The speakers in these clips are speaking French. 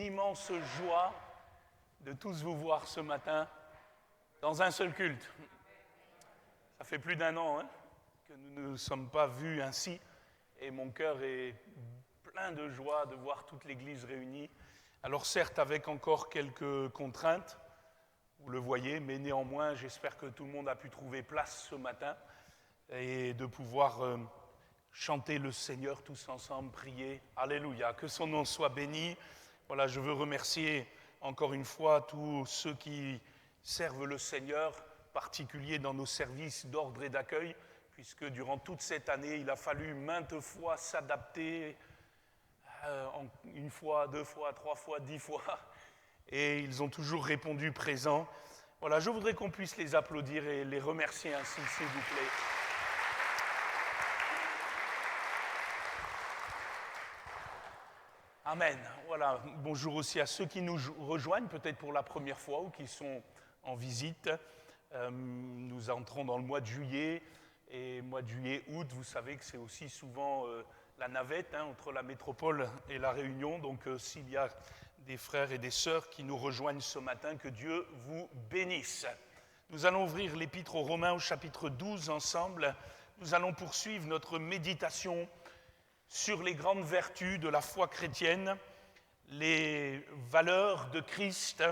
immense joie de tous vous voir ce matin dans un seul culte. Ça fait plus d'un an que nous ne nous sommes pas vus ainsi et mon cœur est plein de joie de voir toute l'Église réunie. Alors certes avec encore quelques contraintes, vous le voyez, mais néanmoins j'espère que tout le monde a pu trouver place ce matin et de pouvoir chanter le Seigneur tous ensemble, prier. Alléluia, que son nom soit béni. Voilà, je veux remercier encore une fois tous ceux qui servent le Seigneur, particulier dans nos services d'ordre et d'accueil, puisque durant toute cette année, il a fallu maintes fois s'adapter, une fois, deux fois, trois fois, 10 fois, et ils ont toujours répondu présents. Voilà, je voudrais qu'on puisse les applaudir et les remercier ainsi, s'il vous plaît. Amen. Voilà, bonjour aussi à ceux qui nous rejoignent, peut-être pour la première fois ou qui sont en visite. Nous entrons dans le mois de juillet, et mois de juillet-août, vous savez que c'est aussi souvent la navette entre la métropole et la Réunion. Donc s'il y a des frères et des sœurs qui nous rejoignent ce matin, que Dieu vous bénisse. Nous allons ouvrir l'Épître aux Romains au chapitre 12 ensemble. Nous allons poursuivre notre méditation sur les grandes vertus de la foi chrétienne, les valeurs de Christ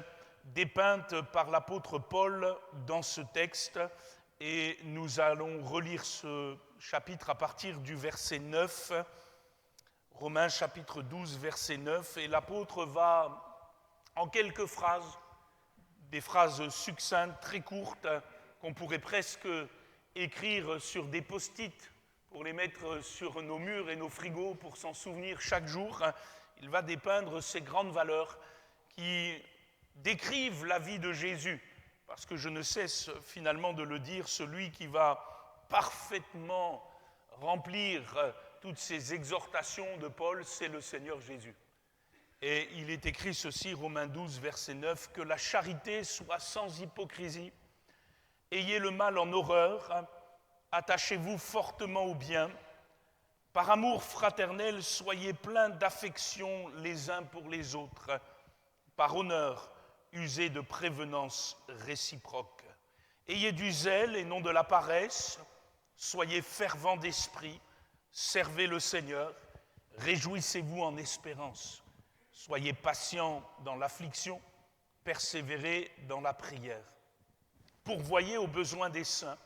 dépeintes par l'apôtre Paul dans ce texte. Et nous allons relire ce chapitre à partir du verset 9, Romains chapitre 12, verset 9. Et l'apôtre va, en quelques phrases, des phrases succinctes, très courtes, qu'on pourrait presque écrire sur des post-it, pour les mettre sur nos murs et nos frigos pour s'en souvenir chaque jour. Il va dépeindre ces grandes valeurs qui décrivent la vie de Jésus. Parce que je ne cesse finalement de le dire, celui qui va parfaitement remplir toutes ces exhortations de Paul, c'est le Seigneur Jésus. Et il est écrit ceci, Romains 12, verset 9, « Que la charité soit sans hypocrisie, ayez le mal en horreur, attachez-vous fortement au bien. Par amour fraternel, soyez pleins d'affection les uns pour les autres. Par honneur, usez de prévenance réciproque. Ayez du zèle et non de la paresse. Soyez fervents d'esprit. Servez le Seigneur. Réjouissez-vous en espérance. Soyez patients dans l'affliction. Persévérez dans la prière. Pourvoyez aux besoins des saints.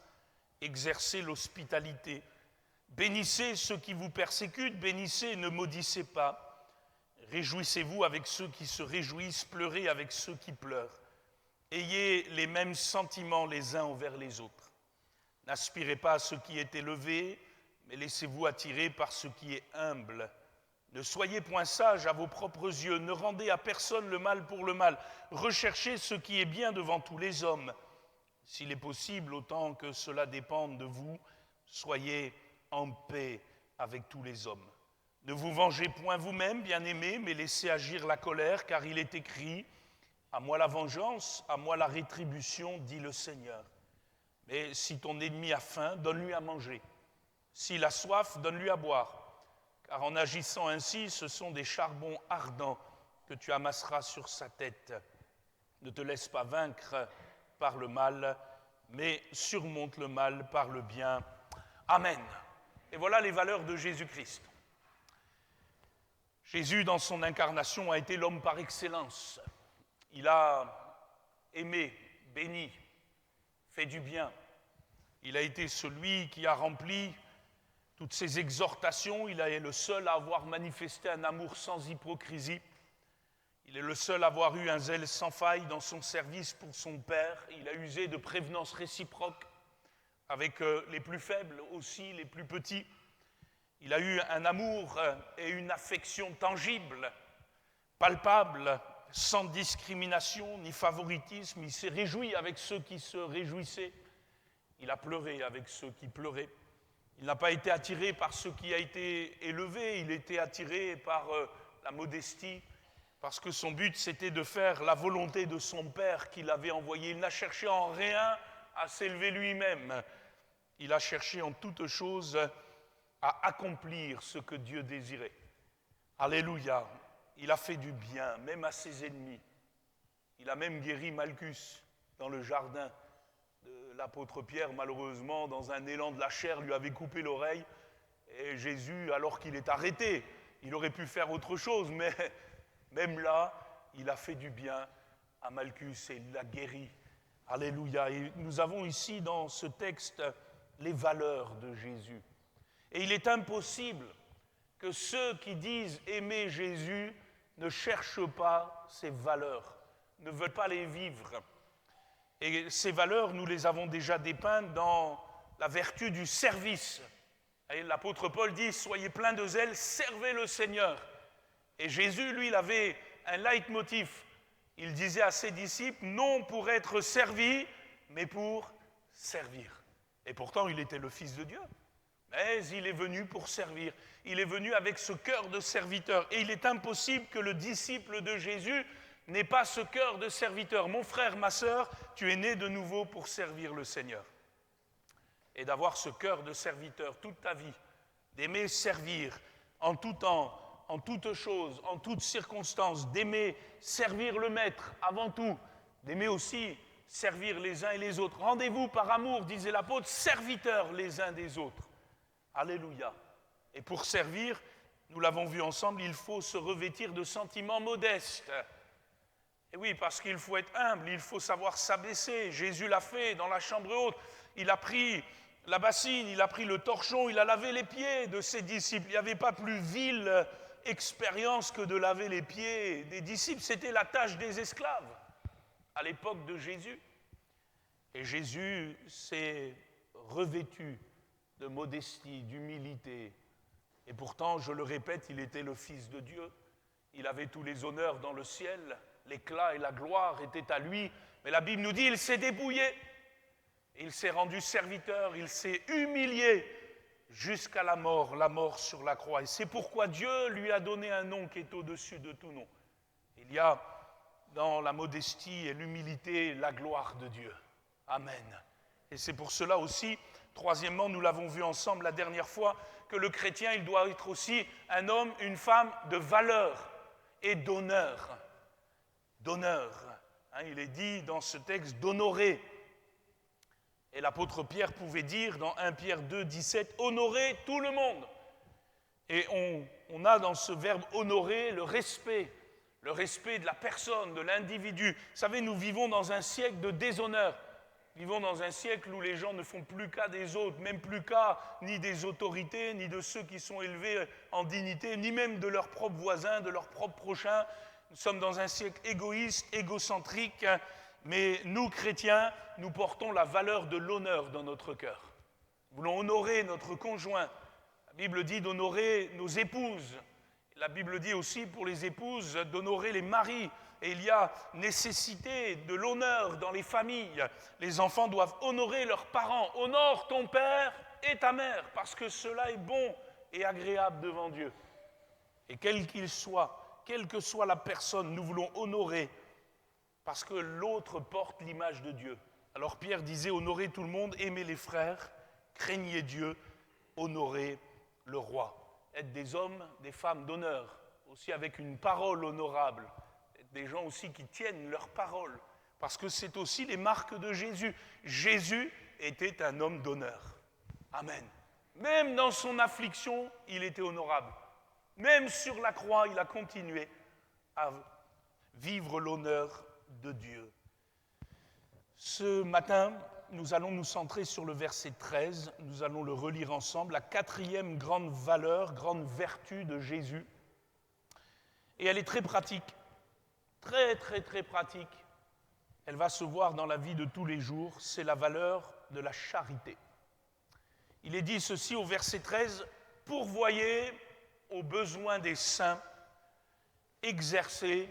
Exercez l'hospitalité, bénissez ceux qui vous persécutent, bénissez et ne maudissez pas. Réjouissez-vous avec ceux qui se réjouissent, pleurez avec ceux qui pleurent. Ayez les mêmes sentiments les uns envers les autres. N'aspirez pas à ce qui est élevé, mais laissez-vous attirer par ce qui est humble. Ne soyez point sages à vos propres yeux, ne rendez à personne le mal pour le mal. Recherchez ce qui est bien devant tous les hommes. S'il est possible, autant que cela dépende de vous, soyez en paix avec tous les hommes. Ne vous vengez point vous-même, bien-aimés, mais laissez agir la colère, car il est écrit « À moi la vengeance, à moi la rétribution, dit le Seigneur. Mais si ton ennemi a faim, donne-lui à manger. S'il a soif, donne-lui à boire. Car en agissant ainsi, ce sont des charbons ardents que tu amasseras sur sa tête. Ne te laisse pas vaincre par le mal, mais surmonte le mal par le bien. » Amen. Et voilà les valeurs de Jésus-Christ. Jésus, dans son incarnation, a été l'homme par excellence. Il a aimé, béni, fait du bien. Il a été celui qui a rempli toutes ses exhortations. Il est le seul à avoir manifesté un amour sans hypocrisie. Il est le seul à avoir eu un zèle sans faille dans son service pour son Père. Il a usé de prévenance réciproque avec les plus faibles aussi, les plus petits. Il a eu un amour et une affection tangible, palpable, sans discrimination ni favoritisme. Il s'est réjoui avec ceux qui se réjouissaient. Il a pleuré avec ceux qui pleuraient. Il n'a pas été attiré par ce qui a été élevé. Il était attiré par la modestie, parce que son but, c'était de faire la volonté de son Père qui l'avait envoyé. Il n'a cherché en rien à s'élever lui-même. Il a cherché en toutes choses à accomplir ce que Dieu désirait. Alléluia. il a fait du bien, même à ses ennemis. Il a même guéri Malchus dans le jardin de l'apôtre Pierre. Malheureusement, dans un élan de la chair, lui avait coupé l'oreille. Et Jésus, alors qu'il est arrêté, il aurait pu faire autre chose, mais même là, il a fait du bien à Malchus et il l'a guéri. Alléluia. Et nous avons ici dans ce texte les valeurs de Jésus. Et il est impossible que ceux qui disent aimer Jésus ne cherchent pas ces valeurs, ne veulent pas les vivre. Et ces valeurs, nous les avons déjà dépeintes dans la vertu du service. Et l'apôtre Paul dit, soyez pleins de zèle, servez le Seigneur. Et Jésus, lui, il avait un leitmotiv. Il disait à ses disciples, non pour être servi, mais pour servir. Et pourtant, il était le Fils de Dieu. Mais il est venu pour servir. Il est venu avec ce cœur de serviteur. Et il est impossible que le disciple de Jésus n'ait pas ce cœur de serviteur. Mon frère, ma sœur, tu es né de nouveau pour servir le Seigneur. Et d'avoir ce cœur de serviteur toute ta vie, d'aimer servir en tout temps, en toutes choses, en toutes circonstances, d'aimer servir le Maître avant tout, d'aimer aussi servir les uns et les autres. Rendez-vous par amour, disait l'apôtre, serviteurs les uns des autres. Alléluia. Et pour servir, nous l'avons vu ensemble, il faut se revêtir de sentiments modestes. Et oui, parce qu'il faut être humble, il faut savoir s'abaisser. Jésus l'a fait dans la chambre haute. Il a pris la bassine, il a pris le torchon, il a lavé les pieds de ses disciples. Il n'y avait pas plus vile expérience que de laver les pieds des disciples. C'était la tâche des esclaves à l'époque de Jésus. Et Jésus s'est revêtu de modestie, d'humilité. Et pourtant, je le répète, il était le Fils de Dieu. Il avait tous les honneurs dans le ciel. L'éclat et la gloire étaient à lui. Mais la Bible nous dit, il s'est dépouillé. Il s'est rendu serviteur. Il s'est humilié jusqu'à la mort sur la croix. Et c'est pourquoi Dieu lui a donné un nom qui est au-dessus de tout nom. Il y a dans la modestie et l'humilité la gloire de Dieu. Amen. Et c'est pour cela aussi, troisièmement, nous l'avons vu ensemble la dernière fois, que le chrétien, il doit être aussi un homme, une femme de valeur et d'honneur. D'honneur. Il est dit dans ce texte d'honorer. Et l'apôtre Pierre pouvait dire dans 1 Pierre 2, 17, honorer tout le monde. Et on a dans ce verbe honorer le respect de la personne, de l'individu. Vous savez, nous vivons dans un siècle de déshonneur. Nous vivons dans un siècle où les gens ne font plus cas des autres, même plus cas ni des autorités, ni de ceux qui sont élevés en dignité, ni même de leurs propres voisins, de leurs propres prochains. Nous sommes dans un siècle égoïste, égocentrique, mais nous, chrétiens, nous portons la valeur de l'honneur dans notre cœur. Nous voulons honorer notre conjoint. La Bible dit d'honorer nos épouses. La Bible dit aussi pour les épouses d'honorer les maris. Et il y a nécessité de l'honneur dans les familles. Les enfants doivent honorer leurs parents. Honore ton père et ta mère, parce que cela est bon et agréable devant Dieu. Et quel qu'il soit, quelle que soit la personne, nous voulons honorer, parce que l'autre porte l'image de Dieu. Alors Pierre disait, honorez tout le monde, aimez les frères, craignez Dieu, honorez le roi. Être des hommes, des femmes d'honneur, aussi avec une parole honorable. Des gens aussi qui tiennent leur parole, parce que c'est aussi les marques de Jésus. Jésus était un homme d'honneur. Amen. Même dans son affliction, il était honorable. Même sur la croix, il a continué à vivre l'honneur de Dieu. Ce matin, nous allons nous centrer sur le verset 13. Nous allons le relire ensemble, la quatrième grande valeur, grande vertu de Jésus. Et elle est très pratique. Très, très, très pratique. Elle va se voir dans la vie de tous les jours. C'est la valeur de la charité. Il est dit ceci au verset 13, « Pourvoyez aux besoins des saints, exercez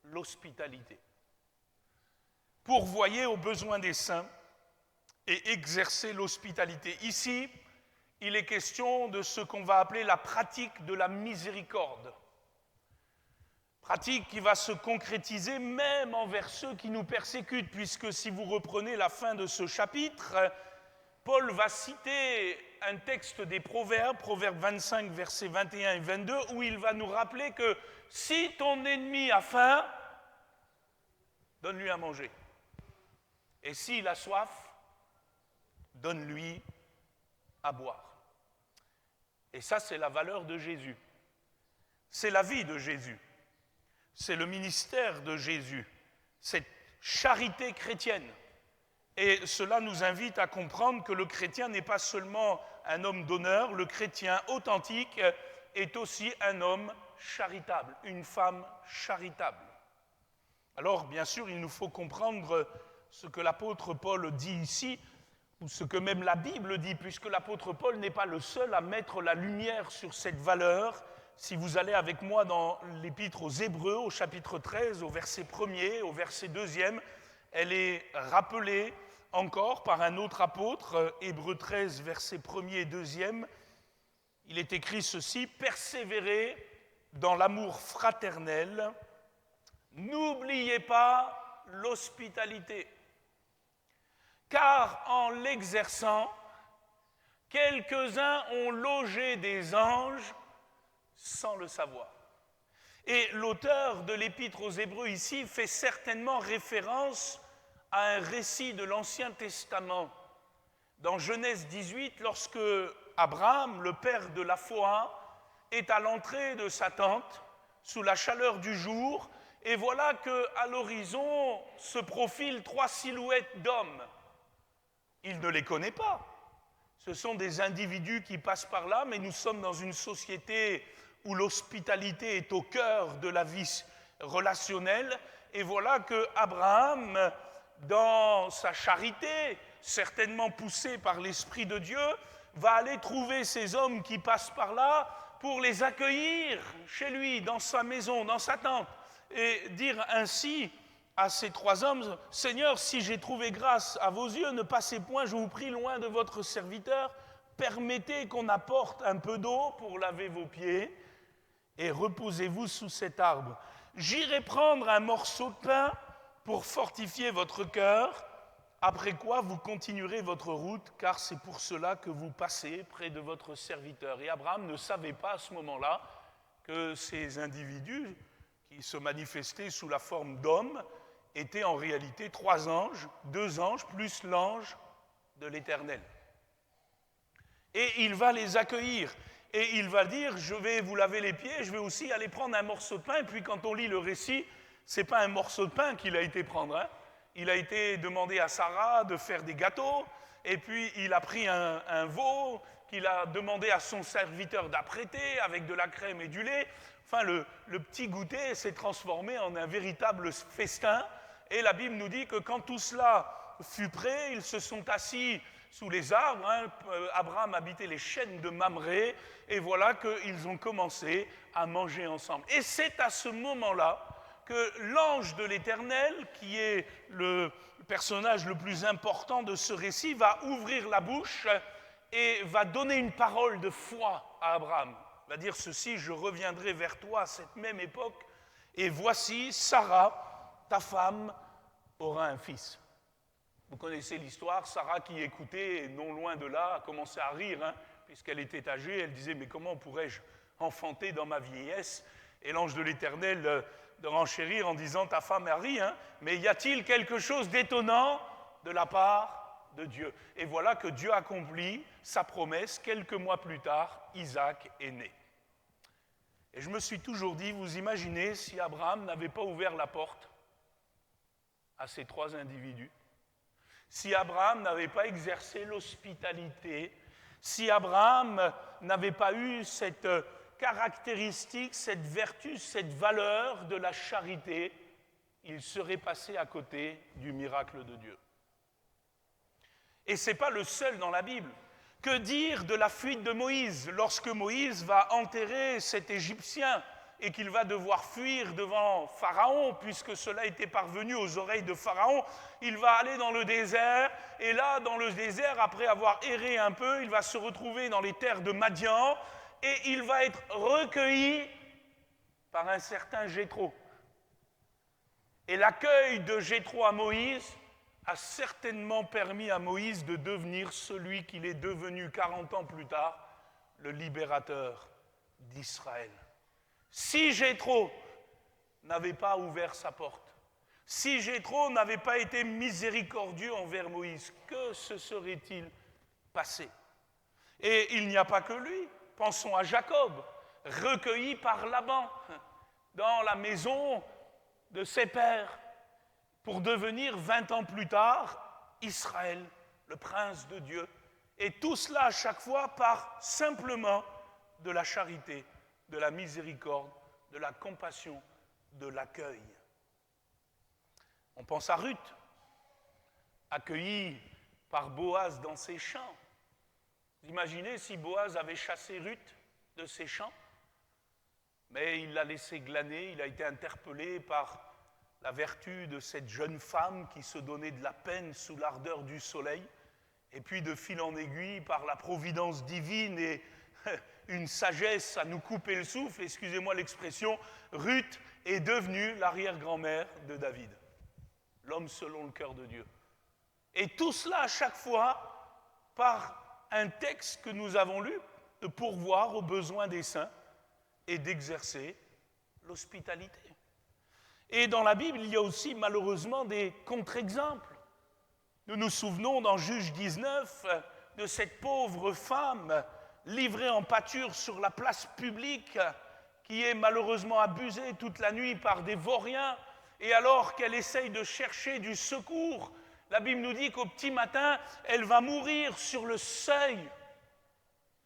l'hospitalité. » Pourvoyez aux besoins des saints et exercez l'hospitalité. Ici, il est question de ce qu'on va appeler la pratique de la miséricorde. Pratique qui va se concrétiser même envers ceux qui nous persécutent, puisque si vous reprenez la fin de ce chapitre, Paul va citer un texte des Proverbes, Proverbe 25, versets 21 et 22, où il va nous rappeler que si ton ennemi a faim, donne-lui à manger. Et s'il a soif, donne-lui à boire. Et ça, c'est la valeur de Jésus. C'est la vie de Jésus. C'est le ministère de Jésus. Cette charité chrétienne. Et cela nous invite à comprendre que le chrétien n'est pas seulement un homme d'honneur, le chrétien authentique est aussi un homme charitable, une femme charitable. Alors, bien sûr, il nous faut comprendre ce que l'apôtre Paul dit ici, ou ce que même la Bible dit, puisque l'apôtre Paul n'est pas le seul à mettre la lumière sur cette valeur. Si vous allez avec moi dans l'épître aux Hébreux, au chapitre 13, au verset 1er, au verset 2e, elle est rappelée encore par un autre apôtre, Hébreux 13, versets 1er et 2e. Il est écrit ceci: « Persévérez dans l'amour fraternel, n'oubliez pas l'hospitalité, car en l'exerçant, quelques-uns ont logé des anges sans le savoir. » Et l'auteur de l'épître aux Hébreux ici fait certainement référence à un récit de l'Ancien Testament. Dans Genèse 18, lorsque Abraham, le père de la foi, est à l'entrée de sa tente, sous la chaleur du jour, et voilà qu'à l'horizon se profilent 3 silhouettes d'hommes. Il ne les connaît pas. Ce sont des individus qui passent par là, mais nous sommes dans une société où l'hospitalité est au cœur de la vie relationnelle. Et voilà que Abraham, dans sa charité, certainement poussé par l'Esprit de Dieu, va aller trouver ces hommes qui passent par là pour les accueillir chez lui, dans sa maison, dans sa tente, et dire ainsi à ces 3 hommes: « Seigneur, si j'ai trouvé grâce à vos yeux, ne passez point, je vous prie, loin de votre serviteur. Permettez qu'on apporte un peu d'eau pour laver vos pieds et reposez-vous sous cet arbre. J'irai prendre un morceau de pain pour fortifier votre cœur, après quoi vous continuerez votre route, car c'est pour cela que vous passez près de votre serviteur. » Et Abraham ne savait pas à ce moment-là que ces individus qui se manifestaient sous la forme d'hommes étaient en réalité 3 anges, 2 anges plus l'ange de l'Éternel. Et il va les accueillir. Et il va dire: « Je vais vous laver les pieds, je vais aussi aller prendre un morceau de pain. » Et puis quand on lit le récit, ce n'est pas un morceau de pain qu'il a été prendre. Il a été demandé à Sarah de faire des gâteaux. Et puis il a pris un veau qu'il a demandé à son serviteur d'apprêter avec de la crème et du lait. Enfin, le petit goûter s'est transformé en un véritable festin. Et la Bible nous dit que quand tout cela fut prêt, ils se sont assis sous les arbres. Abraham habitait les chênes de Mamré, et voilà qu'ils ont commencé à manger ensemble. Et c'est à ce moment-là que l'ange de l'Éternel, qui est le personnage le plus important de ce récit, va ouvrir la bouche et va donner une parole de foi à Abraham. Il va dire ceci: « Je reviendrai vers toi à cette même époque, et voici, Sarah, ta femme, aura un fils. » Vous connaissez l'histoire, Sarah qui écoutait, non loin de là, a commencé à rire, puisqu'elle était âgée. Elle disait: « Mais comment pourrais-je enfanter dans ma vieillesse ?» Et l'ange de l'Éternel de renchérir en disant: « Ta femme a ri, mais y a-t-il quelque chose d'étonnant de la part de Dieu ?» Et voilà que Dieu accomplit sa promesse. Quelques mois plus tard, Isaac est né. Et je me suis toujours dit, vous imaginez si Abraham n'avait pas ouvert la porte à ces 3 individus, si Abraham n'avait pas exercé l'hospitalité, si Abraham n'avait pas eu cette caractéristique, cette vertu, cette valeur de la charité, il serait passé à côté du miracle de Dieu. Et ce n'est pas le seul dans la Bible. Que dire de la fuite de Moïse, lorsque Moïse va enterrer cet Égyptien et qu'il va devoir fuir devant Pharaon, puisque cela était parvenu aux oreilles de Pharaon. Il va aller dans le désert, et là, dans le désert, après avoir erré un peu, il va se retrouver dans les terres de Madian, et il va être recueilli par un certain Jéthro. Et l'accueil de Jéthro à Moïse a certainement permis à Moïse de devenir celui qu'il est devenu 40 ans plus tard, le libérateur d'Israël. Si Jéthro n'avait pas ouvert sa porte, si Jéthro n'avait pas été miséricordieux envers Moïse, que se serait-il passé? Et il n'y a pas que lui. Pensons à Jacob, recueilli par Laban dans la maison de ses pères, pour devenir 20 ans plus tard Israël, le prince de Dieu. Et tout cela à chaque fois par simplement de la charité, de la miséricorde, de la compassion, de l'accueil. On pense à Ruth, accueillie par Boaz dans ses champs. Vous imaginez si Boaz avait chassé Ruth de ses champs? Mais il l'a laissé glaner, il a été interpellé par la vertu de cette jeune femme qui se donnait de la peine sous l'ardeur du soleil, et puis de fil en aiguille, par la providence divine et une sagesse à nous couper le souffle, excusez-moi l'expression, Ruth est devenue l'arrière-grand-mère de David, l'homme selon le cœur de Dieu. Et tout cela à chaque fois par un texte que nous avons lu, de pourvoir aux besoins des saints et d'exercer l'hospitalité. Et dans la Bible, il y a aussi malheureusement des contre-exemples. Nous nous souvenons dans Juge 19 de cette pauvre femme livrée en pâture sur la place publique qui est malheureusement abusée toute la nuit par des vauriens, et alors qu'elle essaye de chercher du secours, la Bible nous dit qu'au petit matin, elle va mourir sur le seuil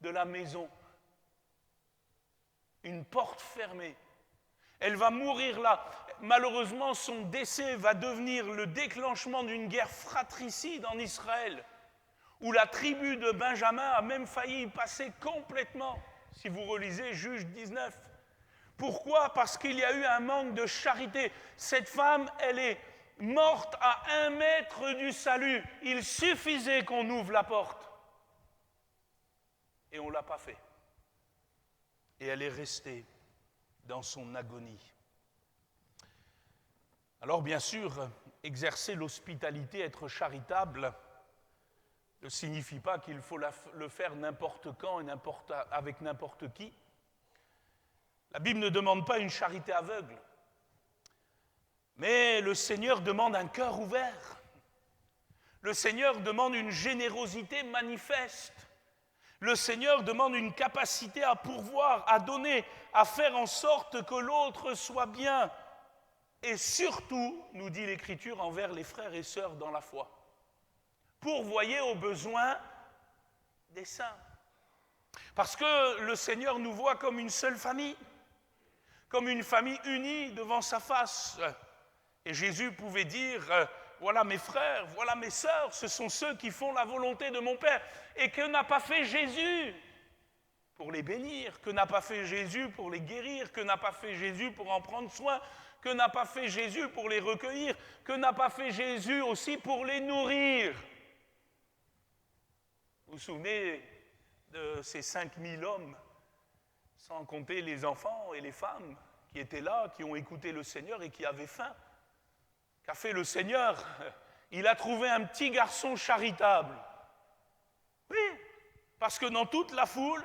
de la maison. Une porte fermée. Elle va mourir là. Malheureusement, son décès va devenir le déclenchement d'une guerre fratricide en Israël, où la tribu de Benjamin a même failli y passer complètement, si vous relisez Juge 19. Pourquoi? Parce qu'il y a eu un manque de charité. Cette femme, elle est morte à 1 mètre du salut. Il suffisait qu'on ouvre la porte. Et on ne l'a pas fait. Et elle est restée dans son agonie. Alors bien sûr, exercer l'hospitalité, être charitable, ne signifie pas qu'il faut le faire n'importe quand et avec n'importe qui. La Bible ne demande pas une charité aveugle, mais le Seigneur demande un cœur ouvert. Le Seigneur demande une générosité manifeste. Le Seigneur demande une capacité à pourvoir, à donner, à faire en sorte que l'autre soit bien. Et surtout, nous dit l'Écriture, envers les frères et sœurs dans la foi. Pourvoyer aux besoins des saints. Parce que le Seigneur nous voit comme une seule famille, comme une famille unie devant sa face. Et Jésus pouvait dire, voilà mes frères, voilà mes sœurs, ce sont ceux qui font la volonté de mon Père. Et que n'a pas fait Jésus pour les bénir, que n'a pas fait Jésus pour les guérir, que n'a pas fait Jésus pour en prendre soin, que n'a pas fait Jésus pour les recueillir, que n'a pas fait Jésus aussi pour les nourrir. Vous vous souvenez de ces 5000 hommes, sans compter les enfants et les femmes qui étaient là, qui ont écouté le Seigneur et qui avaient faim. Qu'a fait le Seigneur? Il a trouvé un petit garçon charitable. Oui, parce que dans toute la foule,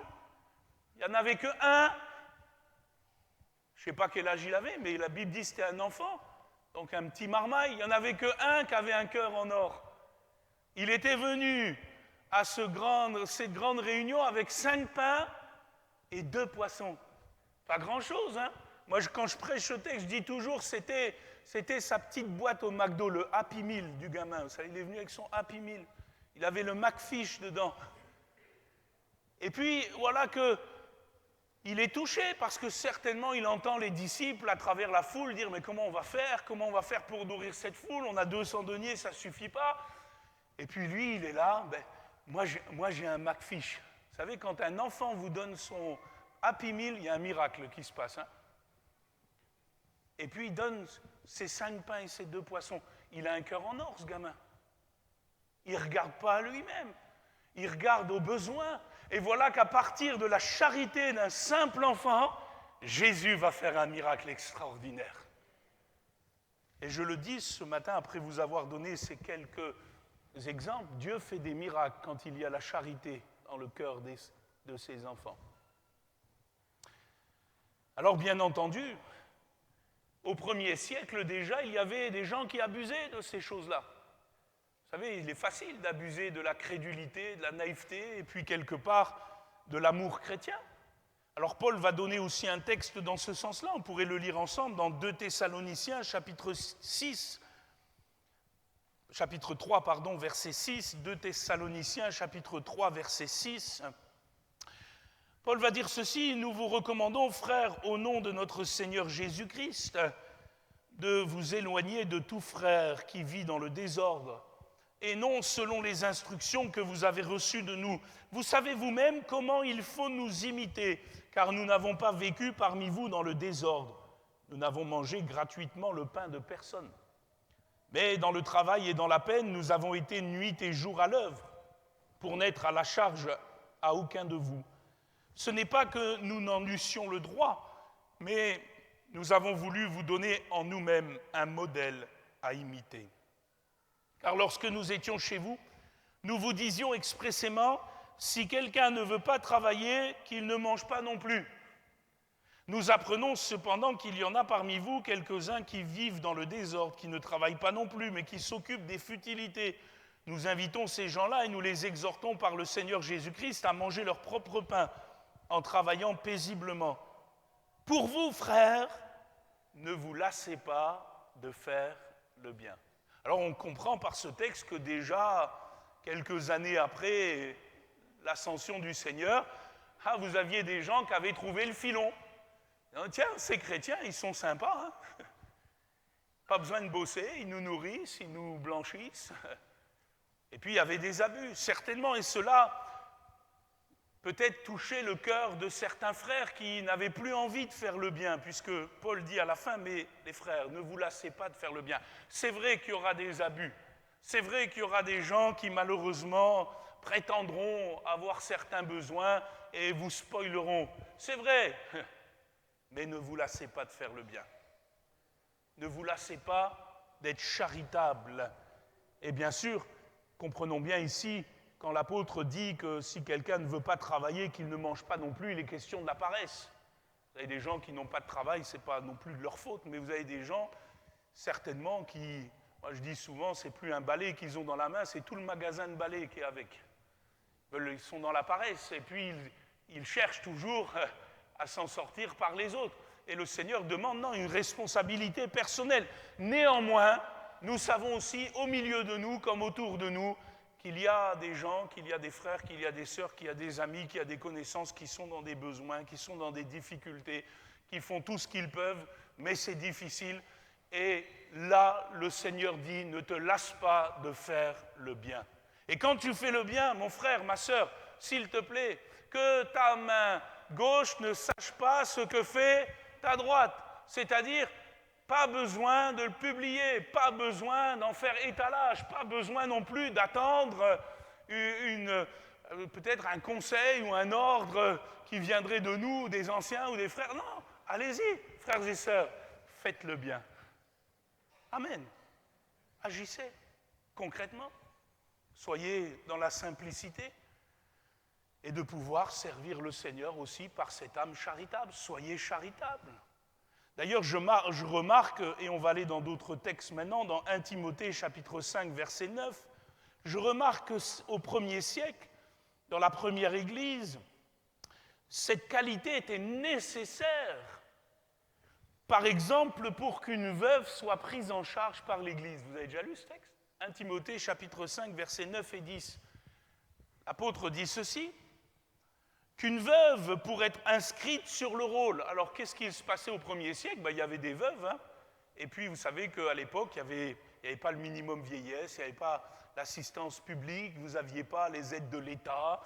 il n'y en avait qu'un. Je ne sais pas quel âge il avait, mais la Bible dit que c'était un enfant, donc un petit marmaille. Il n'y en avait qu'un qui avait un cœur en or. Il était venu à cette grande réunion avec 5 pains et 2 poissons. Pas grand-chose, hein? Moi, quand je prêche ce texte, je dis toujours c'était sa petite boîte au McDo, le Happy Meal du gamin. Vous savez, il est venu avec son Happy Meal. Il avait le McFish dedans. Et puis, voilà qu'il est touché parce que certainement il entend les disciples à travers la foule dire « Mais comment on va faire? Comment on va faire pour nourrir cette foule? On a 200 deniers, ça ne suffit pas. » Et puis lui, il est là. Moi, j'ai un McFish. Vous savez, quand un enfant vous donne son Happy Meal, il y a un miracle qui se passe. Hein? Et puis il donne ses 5 pains et ses 2 poissons. Il a un cœur en or, ce gamin. Il ne regarde pas à lui-même. Il regarde aux besoins. Et voilà qu'à partir de la charité d'un simple enfant, Jésus va faire un miracle extraordinaire. Et je le dis ce matin, après vous avoir donné ces quelques exemples, Dieu fait des miracles quand il y a la charité dans le cœur de ses enfants. Alors bien entendu, au 1er siècle déjà, il y avait des gens qui abusaient de ces choses-là. Vous savez, il est facile d'abuser de la crédulité, de la naïveté, et puis quelque part de l'amour chrétien. Alors Paul va donner aussi un texte dans ce sens-là, on pourrait le lire ensemble dans 2 Thessaloniciens, chapitre 3, verset 6, 2 Thessaloniciens, chapitre 3, verset 6. Paul va dire ceci: nous vous recommandons, frères, au nom de notre Seigneur Jésus-Christ, de vous éloigner de tout frère qui vit dans le désordre, et non selon les instructions que vous avez reçues de nous. Vous savez vous-même comment il faut nous imiter, car nous n'avons pas vécu parmi vous dans le désordre. Nous n'avons mangé gratuitement le pain de personne. Mais dans le travail et dans la peine, nous avons été nuit et jour à l'œuvre, pour n'être à la charge à aucun de vous. Ce n'est pas que nous n'en eussions le droit, mais nous avons voulu vous donner en nous-mêmes un modèle à imiter. Car lorsque nous étions chez vous, nous vous disions expressément: si quelqu'un ne veut pas travailler, qu'il ne mange pas non plus. Nous apprenons cependant qu'il y en a parmi vous quelques-uns qui vivent dans le désordre, qui ne travaillent pas non plus, mais qui s'occupent des futilités. Nous invitons ces gens-là et nous les exhortons par le Seigneur Jésus-Christ à manger leur propre pain, en travaillant paisiblement. Pour vous, frères, ne vous lassez pas de faire le bien. Alors on comprend par ce texte que déjà, quelques années après l'ascension du Seigneur, vous aviez des gens qui avaient trouvé le filon. Tiens, ces chrétiens, ils sont sympas. Hein? Pas besoin de bosser, ils nous nourrissent, ils nous blanchissent. Et puis il y avait des abus, certainement, et cela peut-être touchait le cœur de certains frères qui n'avaient plus envie de faire le bien, puisque Paul dit à la fin: mais les frères, ne vous lassez pas de faire le bien. C'est vrai qu'il y aura des abus, c'est vrai qu'il y aura des gens qui malheureusement prétendront avoir certains besoins et vous spoileront, c'est vrai, mais ne vous lassez pas de faire le bien. Ne vous lassez pas d'être charitable. Et bien sûr, comprenons bien ici, quand l'apôtre dit que si quelqu'un ne veut pas travailler, qu'il ne mange pas non plus, il est question de la paresse. Vous avez des gens qui n'ont pas de travail, ce n'est pas non plus de leur faute, mais vous avez des gens, certainement, qui, moi je dis souvent, c'est plus un balai qu'ils ont dans la main, c'est tout le magasin de balais qui est avec. Ils sont dans la paresse, et puis ils cherchent toujours à s'en sortir par les autres. Et le Seigneur demande, non, une responsabilité personnelle. Néanmoins, nous savons aussi, au milieu de nous, comme autour de nous, qu'il y a des gens, qu'il y a des frères, qu'il y a des sœurs, qu'il y a des amis, qu'il y a des connaissances qui sont dans des besoins, qui sont dans des difficultés, qui font tout ce qu'ils peuvent, mais c'est difficile. Et là, le Seigneur dit, ne te lasse pas de faire le bien. Et quand tu fais le bien, mon frère, ma sœur, s'il te plaît, que ta main gauche ne sache pas ce que fait ta droite. C'est-à-dire, pas besoin de le publier, pas besoin d'en faire étalage, pas besoin non plus d'attendre peut-être un conseil ou un ordre qui viendrait de nous, des anciens ou des frères. Non, allez-y, frères et sœurs, faites le bien. Amen. Agissez concrètement. Soyez dans la simplicité et de pouvoir servir le Seigneur aussi par cette âme charitable. Soyez charitable. D'ailleurs, je remarque, et on va aller dans d'autres textes maintenant, dans 1 Timothée chapitre 5, verset 9, je remarque qu'au 1er siècle, dans la première Église, cette qualité était nécessaire. Par exemple, pour qu'une veuve soit prise en charge par l'Église. Vous avez déjà lu ce texte ? 1 Timothée chapitre 5, versets 9 et 10. L'apôtre dit ceci: qu'une veuve pourrait être inscrite sur le rôle. Alors, qu'est-ce qui se passait au 1er siècle ? Il y avait des veuves, hein, et puis vous savez qu'à l'époque, il n'y avait pas le minimum vieillesse, il n'y avait pas l'assistance publique, vous n'aviez pas les aides de l'État,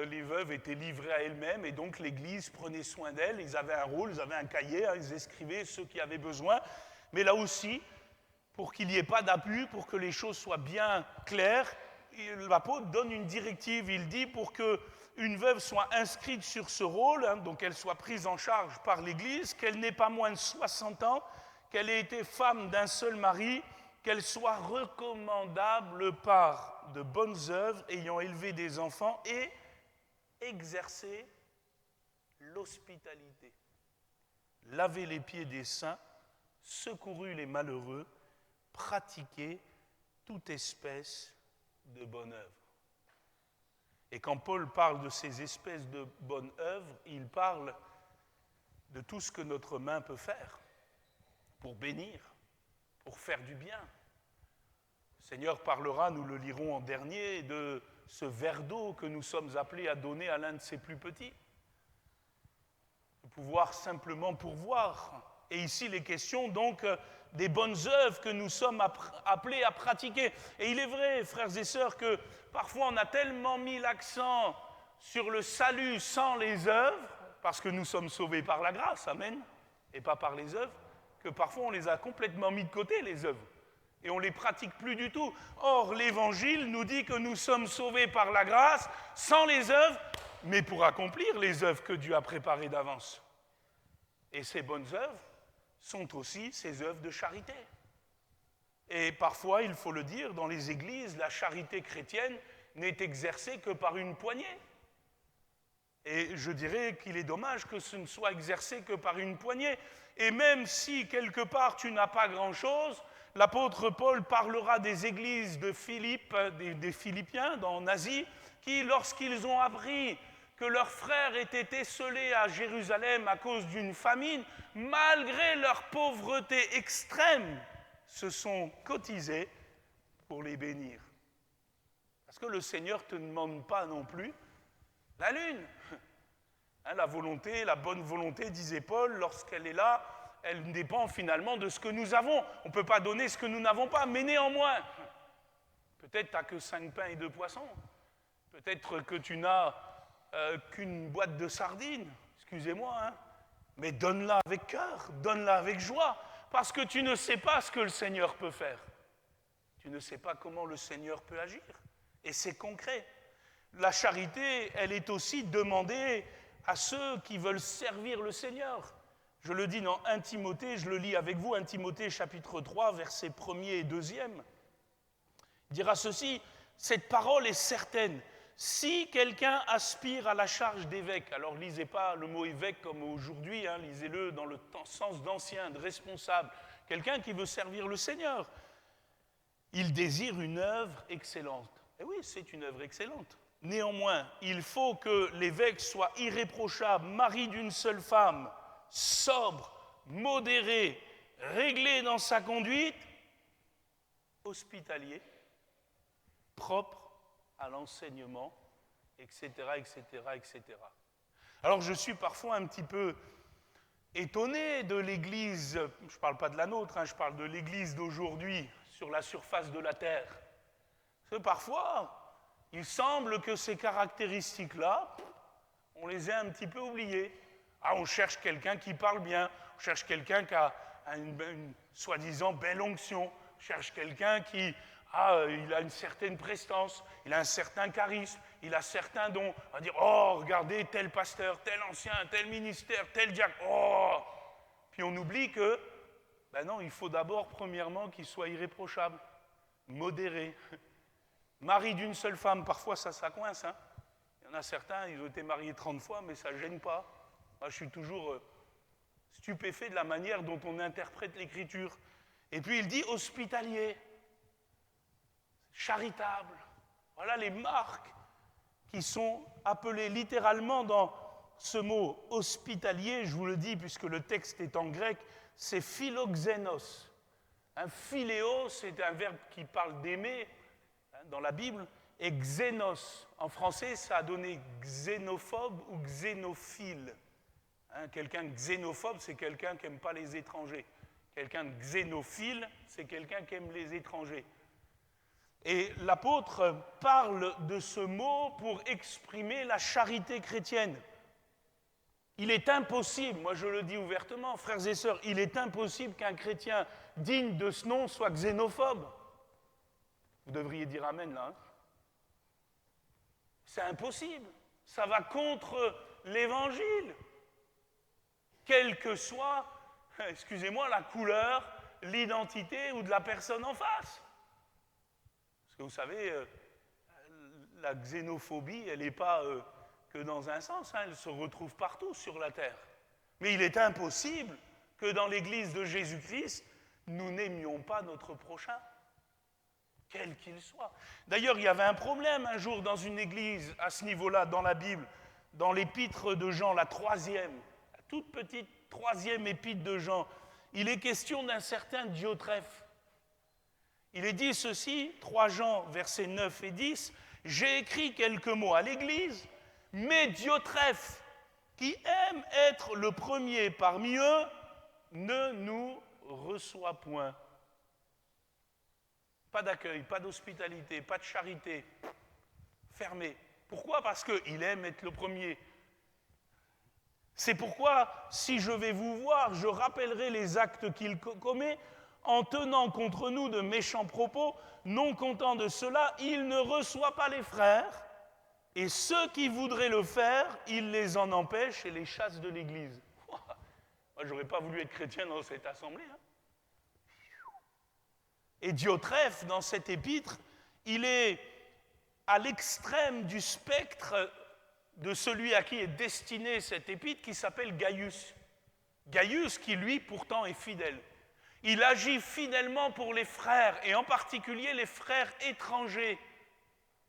les veuves étaient livrées à elles-mêmes, et donc l'Église prenait soin d'elles, ils avaient un rôle, ils avaient un cahier, hein, ils inscrivaient ceux qui avaient besoin, mais là aussi, pour qu'il n'y ait pas d'abus, pour que les choses soient bien claires, l'apôtre donne une directive, il dit pour qu'une veuve soit inscrite sur ce rôle, hein, donc qu'elle soit prise en charge par l'Église, qu'elle n'ait pas moins de 60 ans, qu'elle ait été femme d'un seul mari, qu'elle soit recommandable par de bonnes œuvres, ayant élevé des enfants et exercé l'hospitalité, lavé les pieds des saints, secouru les malheureux, pratiqué toute espèce de bonne œuvre. Et quand Paul parle de ces espèces de bonnes œuvres, il parle de tout ce que notre main peut faire pour bénir, pour faire du bien. Le Seigneur parlera, nous le lirons en dernier, de ce verre d'eau que nous sommes appelés à donner à l'un de ses plus petits. De pouvoir simplement pourvoir. Et ici, les questions donc des bonnes œuvres que nous sommes appelés à pratiquer. Et il est vrai, frères et sœurs, que parfois on a tellement mis l'accent sur le salut sans les œuvres, parce que nous sommes sauvés par la grâce, amen, et pas par les œuvres, que parfois on les a complètement mis de côté, les œuvres, et on ne les pratique plus du tout. Or, l'Évangile nous dit que nous sommes sauvés par la grâce, sans les œuvres, mais pour accomplir les œuvres que Dieu a préparées d'avance. Et ces bonnes œuvres sont aussi ces œuvres de charité. Et parfois, il faut le dire, dans les églises, la charité chrétienne n'est exercée que par une poignée. Et je dirais qu'il est dommage que ce ne soit exercé que par une poignée. Et même si, quelque part, tu n'as pas grand-chose, l'apôtre Paul parlera des églises de Philippe, des Philippiens, en Asie, qui, lorsqu'ils ont appris que leurs frères étaient esseulés à Jérusalem à cause d'une famine, malgré leur pauvreté extrême, se sont cotisés pour les bénir. Parce que le Seigneur ne te demande pas non plus la lune. La volonté, la bonne volonté, disait Paul, lorsqu'elle est là, elle dépend finalement de ce que nous avons. On ne peut pas donner ce que nous n'avons pas, mais néanmoins, peut-être tu n'as que 5 pains et 2 poissons. Peut-être que tu n'as qu'une boîte de sardines, excusez-moi, mais donne-la avec cœur, donne-la avec joie, parce que tu ne sais pas ce que le Seigneur peut faire. Tu ne sais pas comment le Seigneur peut agir. Et c'est concret. La charité, elle est aussi demandée à ceux qui veulent servir le Seigneur. Je le dis dans 1 Timothée, je le lis avec vous, 1 Timothée chapitre 3, versets 1er et 2e. Il dira ceci, cette parole est certaine. Si quelqu'un aspire à la charge d'évêque, alors lisez pas le mot évêque comme aujourd'hui, lisez-le dans le sens d'ancien, de responsable, quelqu'un qui veut servir le Seigneur. Il désire une œuvre excellente. Et oui, c'est une œuvre excellente. Néanmoins, il faut que l'évêque soit irréprochable, mari d'une seule femme, sobre, modéré, réglé dans sa conduite, hospitalier, propre à l'enseignement, etc., etc., etc. Alors je suis parfois un petit peu étonné de l'Église, je ne parle pas de la nôtre, je parle de l'Église d'aujourd'hui sur la surface de la terre. Parce que parfois, il semble que ces caractéristiques-là, on les ait un petit peu oubliées. On cherche quelqu'un qui parle bien, on cherche quelqu'un qui a une soi-disant belle onction, on cherche quelqu'un qui il a une certaine prestance, il a un certain charisme, il a certains dons. On va dire, regardez, tel pasteur, tel ancien, tel ministère, tel diacre, Puis on oublie que, non, il faut d'abord, premièrement, qu'il soit irréprochable, modéré. Mari d'une seule femme, parfois ça coince. Il y en a certains, ils ont été mariés 30 fois, mais ça ne gêne pas. Moi, je suis toujours stupéfait de la manière dont on interprète l'Écriture. Et puis il dit hospitalier, charitable. Voilà les marques qui sont appelées littéralement dans ce mot hospitalier, je vous le dis puisque le texte est en grec, c'est philoxénos. Philéo, c'est un verbe qui parle d'aimer dans la Bible, et xénos, en français, ça a donné xénophobe ou xénophile. Quelqu'un xénophobe, c'est quelqu'un qui n'aime pas les étrangers. Quelqu'un de xénophile, c'est quelqu'un qui aime les étrangers. Et l'apôtre parle de ce mot pour exprimer la charité chrétienne. Il est impossible, moi je le dis ouvertement, frères et sœurs, il est impossible qu'un chrétien digne de ce nom soit xénophobe. Vous devriez dire amen là. C'est impossible. Ça va contre l'Évangile. Quelle que soit excusez-moi, la couleur, l'identité ou de la personne en face. Parce que vous savez, la xénophobie, elle n'est pas que dans un sens, elle se retrouve partout sur la terre. Mais il est impossible que dans l'Église de Jésus-Christ, nous n'aimions pas notre prochain, quel qu'il soit. D'ailleurs, il y avait un problème un jour dans une église à ce niveau-là, dans la Bible, dans l'épître de Jean, la toute petite troisième épître de Jean. Il est question d'un certain Diotrephe. Il est dit ceci, 3 Jean, versets 9 et 10, « J'ai écrit quelques mots à l'église, mais Diotrephe, qui aime être le premier parmi eux, ne nous reçoit point. » Pas d'accueil, pas d'hospitalité, pas de charité. Fermé. Pourquoi? Parce qu'il aime être le premier. C'est pourquoi, si je vais vous voir, je rappellerai les actes qu'il commet, en tenant contre nous de méchants propos, non content de cela, il ne reçoit pas les frères, et ceux qui voudraient le faire, il les en empêche et les chasse de l'Église. Moi, j'aurais pas voulu être chrétien dans cette assemblée. Et Diotrephe, dans cet épître, il est à l'extrême du spectre de celui à qui est destinée cette épître, qui s'appelle Gaius. Gaius, qui lui, pourtant, est fidèle. Il agit fidèlement pour les frères, et en particulier les frères étrangers,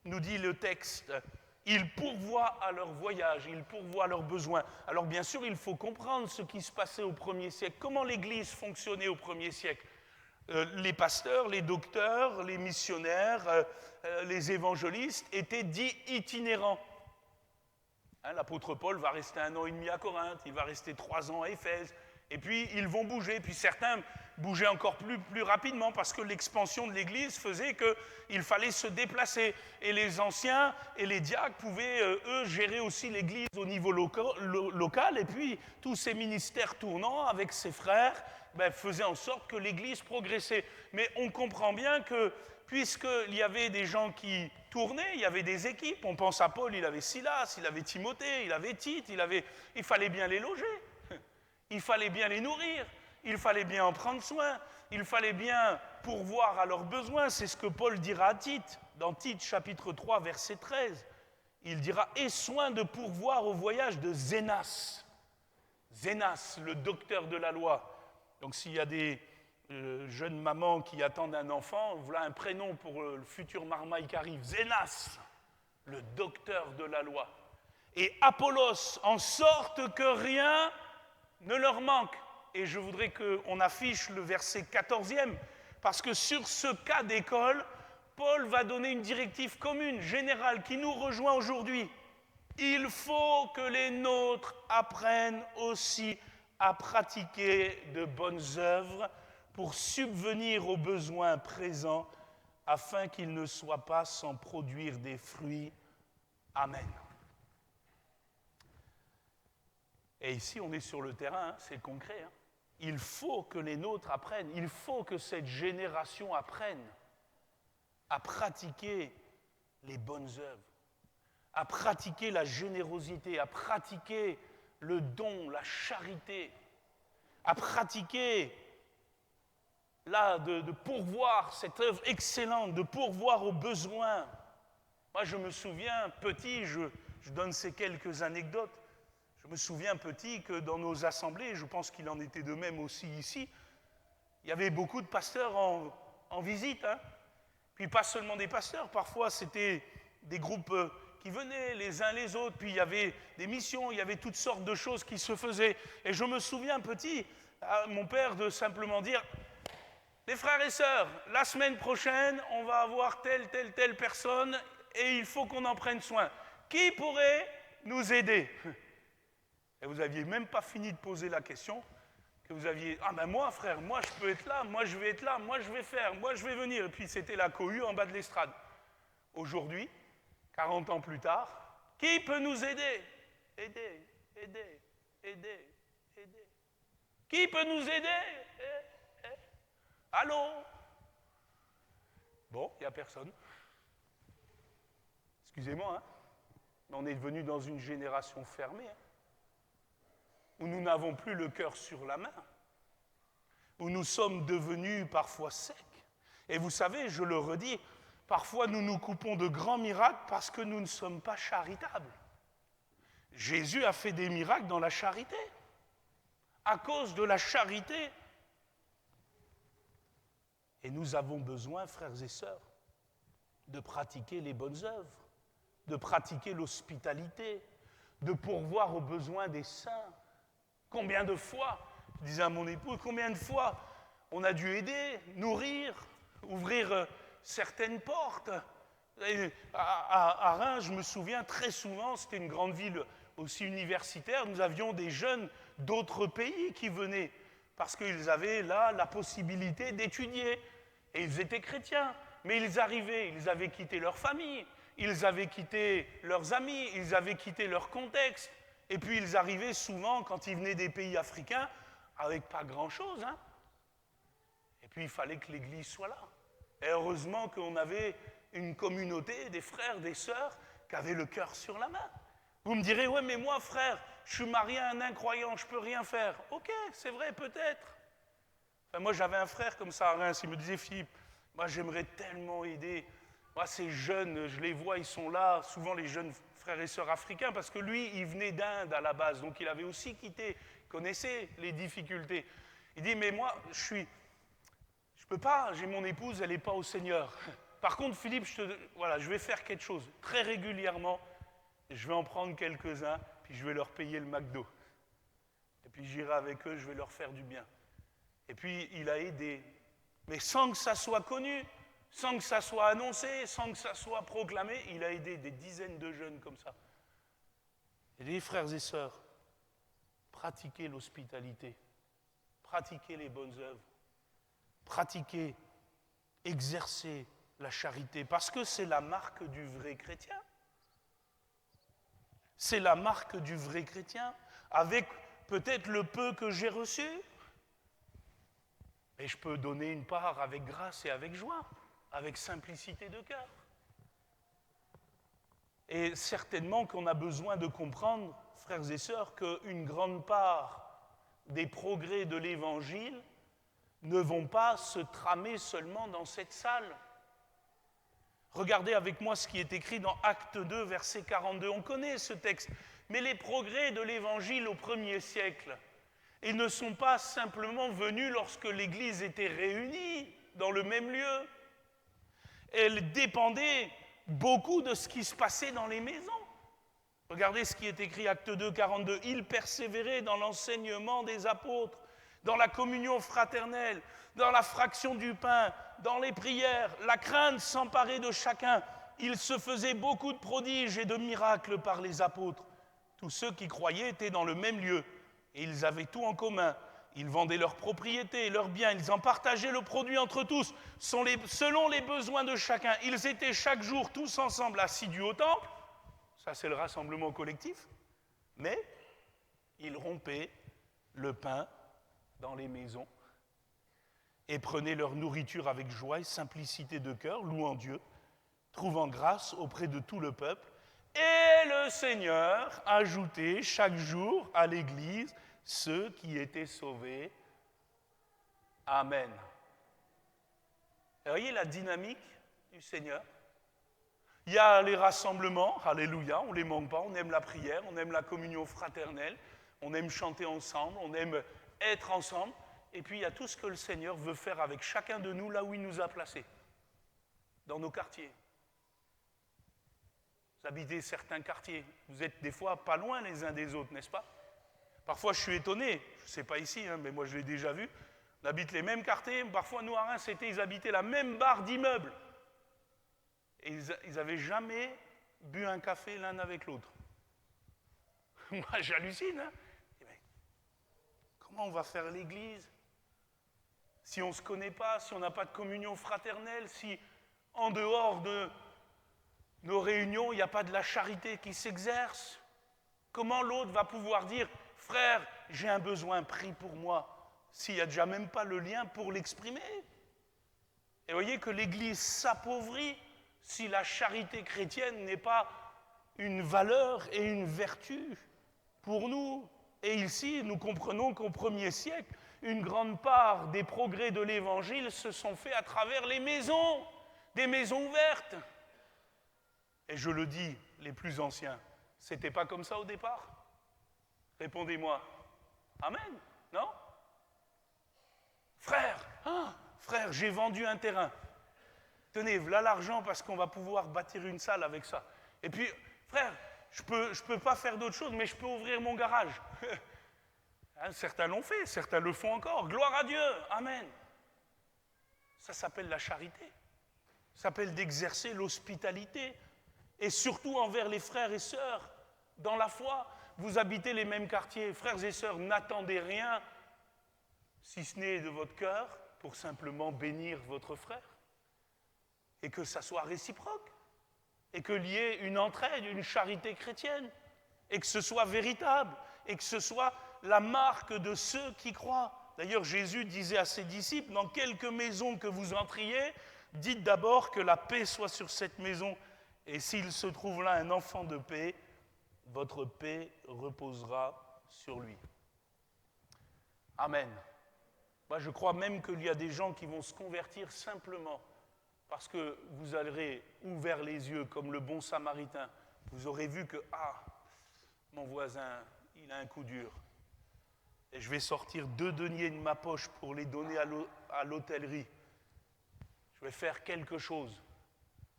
nous dit le texte. Il pourvoit à leur voyage, il pourvoit à leurs besoins. Alors bien sûr, il faut comprendre ce qui se passait au 1er siècle, comment l'Église fonctionnait au 1er siècle. Les pasteurs, les docteurs, les missionnaires, les évangélistes étaient dits itinérants. L'apôtre Paul va rester 1 an et demi à Corinthe, il va rester 3 ans à Éphèse, et puis ils vont bouger, puis certains bougeaient encore plus rapidement parce que l'expansion de l'Église faisait qu'il fallait se déplacer. Et les anciens et les diacres pouvaient, eux, gérer aussi l'Église au niveau local, et puis tous ces ministères tournants avec ses frères faisaient en sorte que l'Église progressait. Mais on comprend bien que, puisqu'il y avait des gens qui tournaient, il y avait des équipes, on pense à Paul, il avait Silas, il avait Timothée, il avait Tite, il fallait bien les loger. Il fallait bien les nourrir, il fallait bien en prendre soin, il fallait bien pourvoir à leurs besoins. C'est ce que Paul dira à Tite, dans Tite chapitre 3, verset 13. Il dira « Aie soin de pourvoir au voyage de Zénas ». Zénas, le docteur de la loi. Donc s'il y a des jeunes mamans qui attendent un enfant, voilà un prénom pour le futur marmaille qui arrive. Zénas, le docteur de la loi. Et Apollos, en sorte que rien ne leur manque. Et je voudrais qu'on affiche le verset 14e, parce que sur ce cas d'école, Paul va donner une directive commune, générale, qui nous rejoint aujourd'hui. Il faut que les nôtres apprennent aussi à pratiquer de bonnes œuvres pour subvenir aux besoins présents, afin qu'ils ne soient pas sans produire des fruits. Amen. Et ici, on est sur le terrain, c'est concret. Il faut que les nôtres apprennent, il faut que cette génération apprenne à pratiquer les bonnes œuvres, à pratiquer la générosité, à pratiquer le don, la charité, à pratiquer, là, de pourvoir cette œuvre excellente, de pourvoir aux besoins. Moi, je me souviens, petit, je donne ces quelques anecdotes. Je me souviens petit que dans nos assemblées, je pense qu'il en était de même aussi ici, il y avait beaucoup de pasteurs en visite. Puis pas seulement des pasteurs, parfois c'était des groupes qui venaient les uns les autres, puis il y avait des missions, il y avait toutes sortes de choses qui se faisaient. Et je me souviens petit, à mon père de simplement dire « Les frères et sœurs, la semaine prochaine, on va avoir telle personne et il faut qu'on en prenne soin. Qui pourrait nous aider ?» Et vous n'aviez même pas fini de poser la question, que vous aviez « Ah ben moi frère, moi je peux être là, moi je vais être là, moi je vais faire, moi je vais venir. » Et puis c'était la cohue en bas de l'estrade. Aujourd'hui, 40 ans plus tard, qui peut nous aider? Aider. Qui peut nous aider? Allô? Bon, il n'y a personne. Excusez-moi, mais on est devenu dans une génération fermée, où nous n'avons plus le cœur sur la main. où nous sommes devenus parfois secs. Et vous savez, je le redis, parfois nous nous coupons de grands miracles parce que nous ne sommes pas charitables. Jésus a fait des miracles dans la charité. À cause de la charité. Et nous avons besoin, frères et sœurs, de pratiquer les bonnes œuvres, de pratiquer l'hospitalité, de pourvoir aux besoins des saints. Combien de fois, je disais à mon épouse, combien de fois on a dû aider, nourrir, ouvrir certaines portes. Et à Reims, je me souviens très souvent, c'était une grande ville aussi universitaire, nous avions des jeunes d'autres pays qui venaient parce qu'ils avaient là la possibilité d'étudier. Et ils étaient chrétiens, mais ils arrivaient, ils avaient quitté leur famille, ils avaient quitté leurs amis, ils avaient quitté leur contexte. Et puis ils arrivaient souvent, quand ils venaient des pays africains, avec pas grand-chose. Hein. Et puis il fallait que l'Église soit là. Et heureusement qu'on avait une communauté, des frères, des sœurs, qui avaient le cœur sur la main. Vous me direz, ouais, mais moi, frère, je suis marié à un incroyant, je ne peux rien faire. Ok, c'est vrai, peut-être. Enfin, moi, j'avais un frère comme ça à Reims, il me disait, Philippe, moi, j'aimerais tellement aider. Moi, ces jeunes, je les vois, ils sont là, souvent les jeunes frères et sœurs africains, parce que lui, il venait d'Inde à la base, donc il avait aussi quitté, il connaissait les difficultés. Il dit, mais moi, je peux pas, j'ai mon épouse, elle n'est pas au Seigneur. Par contre, Philippe, je vais faire quelque chose. Très régulièrement, je vais en prendre quelques-uns, puis je vais leur payer le McDo. Et puis j'irai avec eux, je vais leur faire du bien. Et puis il a aidé, mais sans que ça soit connu, sans que ça soit annoncé, sans que ça soit proclamé, il a aidé des dizaines de jeunes comme ça. Et les frères et sœurs, pratiquez l'hospitalité, pratiquez les bonnes œuvres, pratiquez, exercez la charité, parce que c'est la marque du vrai chrétien. C'est la marque du vrai chrétien, avec peut-être le peu que j'ai reçu, mais je peux donner une part avec grâce et avec joie, avec simplicité de cœur. Et certainement qu'on a besoin de comprendre, frères et sœurs, qu'une grande part des progrès de l'Évangile ne vont pas se tramer seulement dans cette salle. Regardez avec moi ce qui est écrit dans Acte 2, verset 42. On connaît ce texte. Mais les progrès de l'Évangile au 1er siècle, ils ne sont pas simplement venus lorsque l'Église était réunie dans le même lieu. Elle dépendait beaucoup de ce qui se passait dans les maisons. Regardez ce qui est écrit, Acte 2, 42. Ils persévéraient dans l'enseignement des apôtres, dans la communion fraternelle, dans la fraction du pain, dans les prières. La crainte s'emparait de chacun. Il se faisait beaucoup de prodiges et de miracles par les apôtres. Tous ceux qui croyaient étaient dans le même lieu et ils avaient tout en commun. Ils vendaient leurs propriétés et leurs biens. Ils en partageaient le produit entre tous, selon les besoins de chacun. Ils étaient chaque jour tous ensemble assidus au temple. Ça, c'est le rassemblement collectif. Mais ils rompaient le pain dans les maisons et prenaient leur nourriture avec joie et simplicité de cœur, louant Dieu, trouvant grâce auprès de tout le peuple. Et le Seigneur ajoutait chaque jour à l'Église ceux qui étaient sauvés. Amen. Et voyez la dynamique du Seigneur. Il y a les rassemblements, alléluia, on ne les manque pas, on aime la prière, on aime la communion fraternelle, on aime chanter ensemble, on aime être ensemble. Et puis il y a tout ce que le Seigneur veut faire avec chacun de nous là où il nous a placés, dans nos quartiers. Vous habitez certains quartiers, vous êtes des fois pas loin les uns des autres, n'est-ce pas? Parfois je suis étonné, je ne sais pas ici, mais moi je l'ai déjà vu, on habite les mêmes quartiers, parfois nous à Reims, ils habitaient la même barre d'immeubles. Et ils n'avaient jamais bu un café l'un avec l'autre. Moi j'hallucine, hein? Comment on va faire l'église si on ne se connaît pas, si on n'a pas de communion fraternelle, si en dehors de nos réunions, il n'y a pas de la charité qui s'exerce? Comment l'autre va pouvoir dire « Frère, j'ai un besoin, prie pour moi » s'il n'y a déjà même pas le lien pour l'exprimer? Et vous voyez que l'Église s'appauvrit si la charité chrétienne n'est pas une valeur et une vertu pour nous. Et ici, nous comprenons qu'au 1er siècle, une grande part des progrès de l'Évangile se sont faits à travers les maisons, des maisons ouvertes. Et je le dis, les plus anciens, c'était pas comme ça au départ? Répondez-moi. Amen, non? Frère, j'ai vendu un terrain. Tenez, voilà l'argent parce qu'on va pouvoir bâtir une salle avec ça. Et puis, frère, je peux pas faire d'autre chose, mais je peux ouvrir mon garage. Hein, certains l'ont fait, certains le font encore. Gloire à Dieu, amen. Ça s'appelle la charité. Ça s'appelle d'exercer l'hospitalité. Et surtout envers les frères et sœurs dans la foi. Vous habitez les mêmes quartiers. Frères et sœurs, n'attendez rien, si ce n'est de votre cœur, pour simplement bénir votre frère. Et que ça soit réciproque. Et qu'il y ait une entraide, une charité chrétienne. Et que ce soit véritable. Et que ce soit la marque de ceux qui croient. D'ailleurs, Jésus disait à ses disciples, dans quelque maison que vous entriez, dites d'abord que la paix soit sur cette maison. Et s'il se trouve là un enfant de paix, votre paix reposera sur lui. Amen. Moi, je crois même qu'il y a des gens qui vont se convertir simplement parce que vous aurez ouvert les yeux comme le bon samaritain. Vous aurez vu que, mon voisin, il a un coup dur. Et je vais sortir 2 deniers de ma poche pour les donner à l'hôtellerie. Je vais faire quelque chose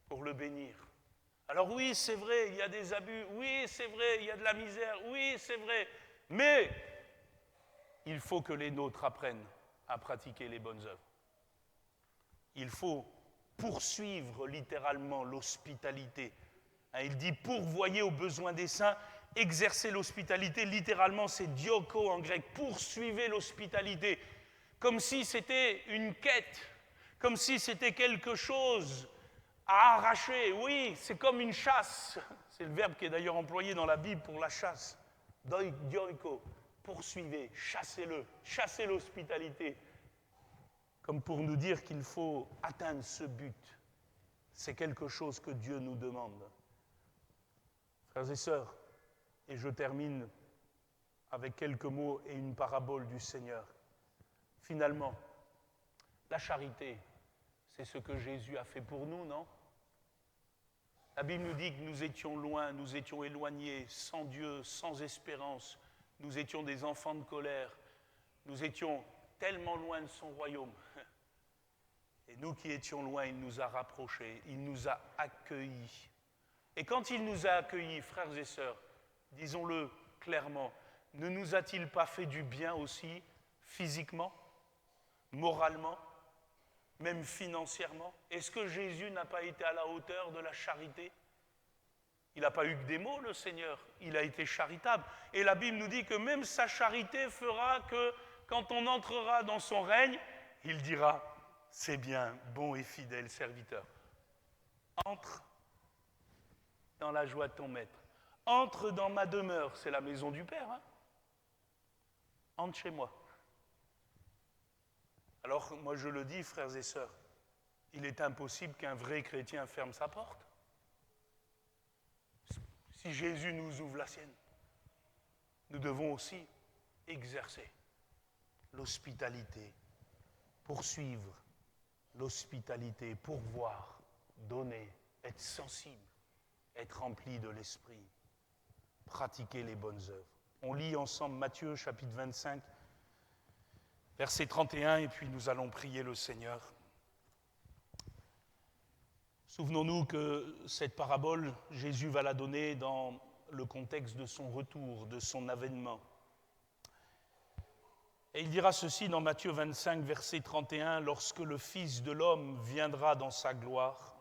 pour le bénir. Alors oui, c'est vrai, il y a des abus. Oui, c'est vrai, il y a de la misère. Oui, c'est vrai. Mais il faut que les nôtres apprennent à pratiquer les bonnes œuvres. Il faut poursuivre littéralement l'hospitalité. Il dit pourvoyer aux besoins des saints, exercer l'hospitalité. Littéralement, c'est dioko en grec. Poursuivez l'hospitalité. Comme si c'était une quête, comme si c'était quelque chose à arracher. Oui, c'est comme une chasse. C'est le verbe qui est d'ailleurs employé dans la Bible pour la chasse. Dioiko. Poursuivez, chassez-le, chassez l'hospitalité. Comme pour nous dire qu'il faut atteindre ce but. C'est quelque chose que Dieu nous demande. Frères et sœurs, et je termine avec quelques mots et une parabole du Seigneur. Finalement, la charité, c'est ce que Jésus a fait pour nous, non? La Bible nous dit que nous étions loin, nous étions éloignés, sans Dieu, sans espérance. Nous étions des enfants de colère. Nous étions tellement loin de son royaume. Et nous qui étions loin, il nous a rapprochés, il nous a accueillis. Et quand il nous a accueillis, frères et sœurs, disons-le clairement, ne nous a-t-il pas fait du bien aussi, physiquement, moralement, même financièrement? Est-ce que Jésus n'a pas été à la hauteur de la charité? Il n'a pas eu que des mots, le Seigneur. Il a été charitable. Et la Bible nous dit que même sa charité fera que, quand on entrera dans son règne, il dira, c'est bien, bon et fidèle serviteur. Entre dans la joie de ton maître. Entre dans ma demeure. C'est la maison du Père. Hein? Entre chez moi. Alors, moi je le dis, frères et sœurs, il est impossible qu'un vrai chrétien ferme sa porte. Si Jésus nous ouvre la sienne, nous devons aussi exercer l'hospitalité, poursuivre l'hospitalité, pourvoir, donner, être sensible, être rempli de l'esprit, pratiquer les bonnes œuvres. On lit ensemble Matthieu chapitre 25, verset 31, et puis nous allons prier le Seigneur. Souvenons-nous que cette parabole, Jésus va la donner dans le contexte de son retour, de son avènement. Et il dira ceci dans Matthieu 25, verset 31, « Lorsque le Fils de l'homme viendra dans sa gloire,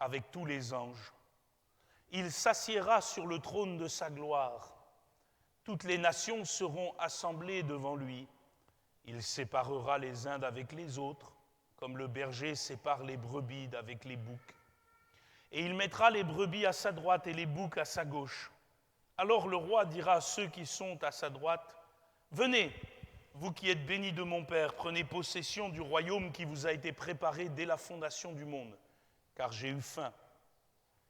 avec tous les anges, il s'assiera sur le trône de sa gloire. Toutes les nations seront assemblées devant lui. Il séparera les uns d'avec les autres, comme le berger sépare les brebis d'avec les boucs. Et il mettra les brebis à sa droite et les boucs à sa gauche. Alors le roi dira à ceux qui sont à sa droite, « Venez, vous qui êtes bénis de mon Père, prenez possession du royaume qui vous a été préparé dès la fondation du monde. Car j'ai eu faim,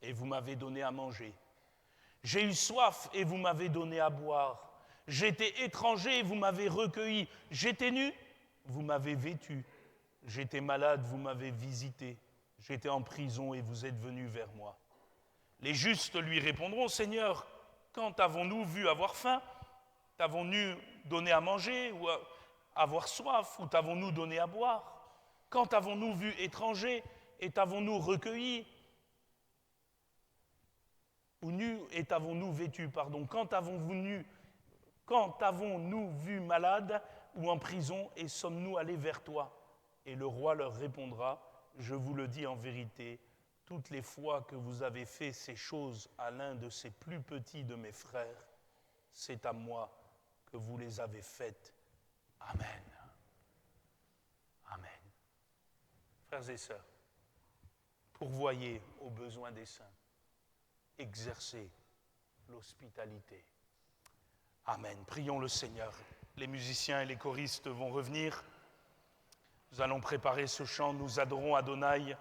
et vous m'avez donné à manger. J'ai eu soif, et vous m'avez donné à boire. J'étais étranger, vous m'avez recueilli. J'étais nu, vous m'avez vêtu. J'étais malade, vous m'avez visité. J'étais en prison et vous êtes venu vers moi. Les justes lui répondront, Seigneur, quand avons-nous vu avoir faim? T'avons-nous donné à manger ou avoir soif? Ou t'avons-nous donné à boire? Quand avons-nous vu étranger et t'avons-nous recueilli? Ou nu et t'avons-nous vêtu, pardon. Quand avons-nous vu malade ou en prison et sommes-nous allés vers toi? Et le roi leur répondra, je vous le dis en vérité, toutes les fois que vous avez fait ces choses à l'un de ces plus petits de mes frères, c'est à moi que vous les avez faites. Amen. Amen. Frères et sœurs, pourvoyez aux besoins des saints. Exercez l'hospitalité. Amen. Prions le Seigneur. Les musiciens et les choristes vont revenir. Nous allons préparer ce chant. Nous adorons Adonai.